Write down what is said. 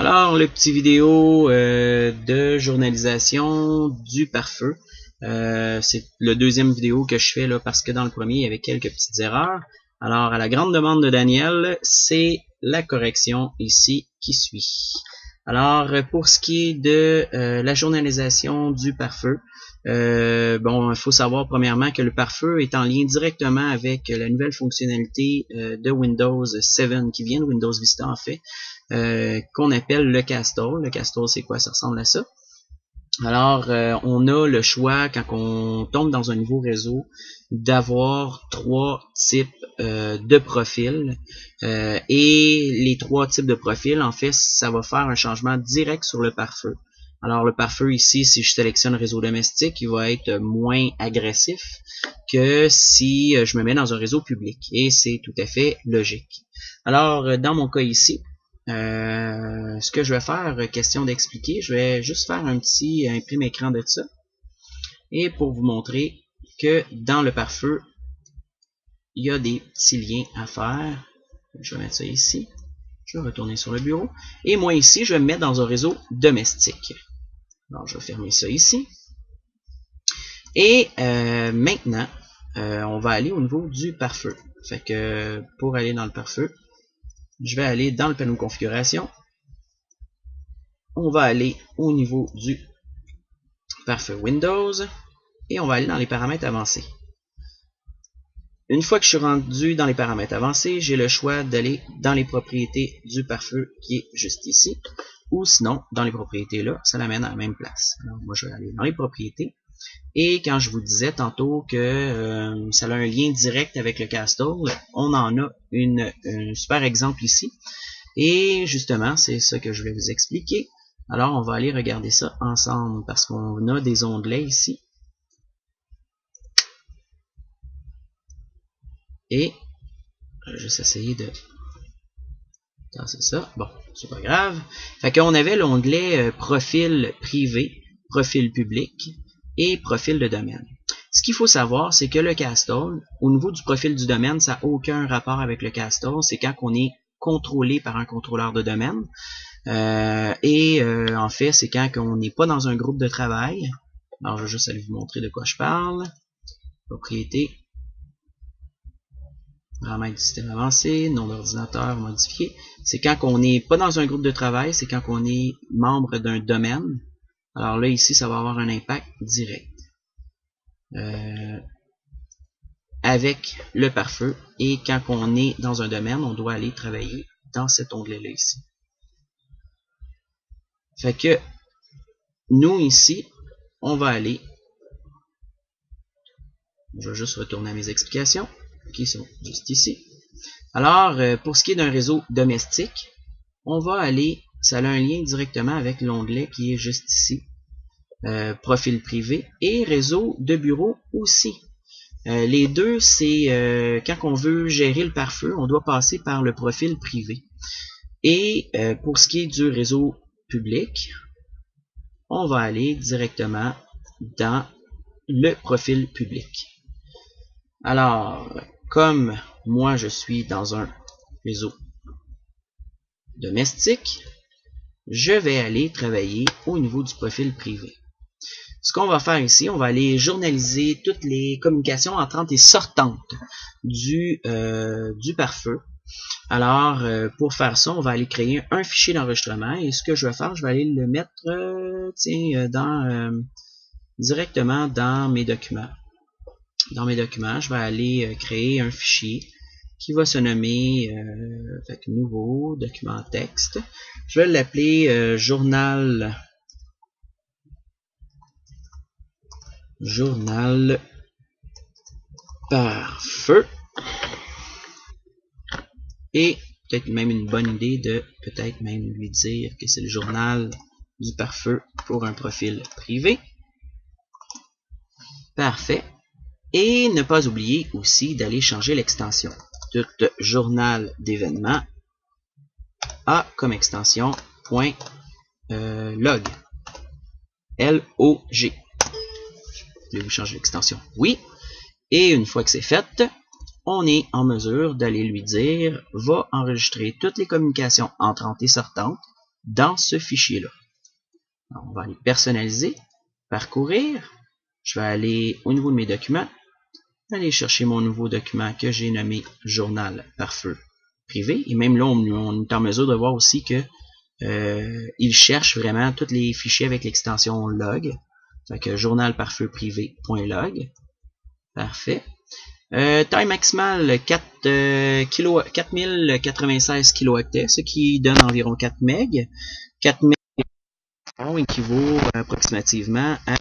Alors, le petit vidéo de journalisation du pare-feu. C'est le deuxième vidéo que je fais là parce que dans le premier, il y avait quelques petites erreurs. Alors, à la grande demande de Daniel, c'est la correction ici qui suit. Alors, pour ce qui est de la journalisation du pare-feu, bon, il faut savoir premièrement que le pare-feu est en lien directement avec la nouvelle fonctionnalité de Windows 7 qui vient de Windows Vista en fait, qu'on appelle le Castle. Le Castle, c'est quoi? Ça ressemble à ça. Alors, on a le choix, quand on tombe dans un nouveau réseau, d'avoir trois types de profils. Et les trois types de profils, en fait, ça va faire un changement direct sur le pare-feu. Alors, le pare-feu ici, si je sélectionne réseau domestique, il va être moins agressif que si je me mets dans un réseau public. Et c'est tout à fait logique. Alors, dans mon cas ici, ce que je vais faire, question d'expliquer, je vais juste faire un petit imprime écran de ça. Et pour vous montrer que dans le pare-feu, il y a des petits liens à faire. Je vais mettre ça ici. Je vais retourner sur le bureau. Et moi ici, je vais me mettre dans un réseau domestique. Alors, je vais fermer ça ici. Et maintenant, on va aller au niveau du pare-feu. Fait que pour aller dans le pare-feu, je vais aller dans le panneau configuration. On va aller au niveau du pare-feu Windows et on va aller dans les paramètres avancés. Une fois que je suis rendu dans les paramètres avancés, j'ai le choix d'aller dans les propriétés du pare-feu qui est juste ici, ou sinon, dans les propriétés là, ça l'amène à la même place. Alors moi, je vais aller dans les propriétés. Et quand je vous disais tantôt que ça a un lien direct avec le Castle, on en a un super exemple ici. Et justement, c'est ça que je vais vous expliquer. Alors, on va aller regarder ça ensemble parce qu'on a des onglets ici. Et je vais juste essayer de tasser ça. Bon, c'est pas grave. Fait qu'on avait l'onglet profil privé, profil public et profil de domaine. Ce qu'il faut savoir, c'est que le Castle, au niveau du profil du domaine, ça n'a aucun rapport avec le Castle. C'est quand on est contrôlé par un contrôleur de domaine. En fait, c'est quand on n'est pas dans un groupe de travail. Alors, je vais juste aller vous montrer de quoi je parle. Propriété. Paramètres du système avancé, nom d'ordinateur modifié. C'est quand on n'est pas dans un groupe de travail, c'est quand on est membre d'un domaine. Alors là, ici, ça va avoir un impact direct. Avec le pare-feu. Et quand on est dans un domaine, on doit aller travailler dans cet onglet-là ici. Fait que nous, ici, on va aller. Je vais juste retourner à mes explications qui sont juste ici. Alors, pour ce qui est d'un réseau domestique, on va aller, ça a un lien directement avec l'onglet qui est juste ici, profil privé, et réseau de bureau aussi. Les deux, c'est quand on veut gérer le pare-feu, on doit passer par le profil privé. Et pour ce qui est du réseau public, on va aller directement dans le profil public. Alors, comme moi je suis dans un réseau domestique, je vais aller travailler au niveau du profil privé. Ce qu'on va faire ici, on va aller journaliser toutes les communications entrantes et sortantes du pare-feu. Alors, pour faire ça, on va aller créer un fichier d'enregistrement et ce que je vais faire, je vais aller le mettre directement dans mes documents. Dans mes documents, je vais aller créer un fichier qui va se nommer nouveau document texte. Je vais l'appeler journal pare-feu. Et peut-être même une bonne idée de peut-être même lui dire que c'est le journal du pare-feu pour un profil privé. Parfait. Et ne pas oublier aussi d'aller changer l'extension. Tout journal d'événements a comme extension .log. L-O-G. Voulez-vous changer l'extension? Oui. Et une fois que c'est fait, on est en mesure d'aller lui dire va enregistrer toutes les communications entrantes et sortantes dans ce fichier-là. On va aller personnaliser, parcourir. Je vais aller au niveau de mes documents, aller chercher mon nouveau document que j'ai nommé Journal par feu privé. Et même là, on est en mesure de voir aussi que il cherche vraiment tous les fichiers avec l'extension log. Fait que journal par feu privé.log. Parfait. Taille maximale 4096 kilooctets, ce qui donne environ 4 MB. 4 MB équivaut approximativement à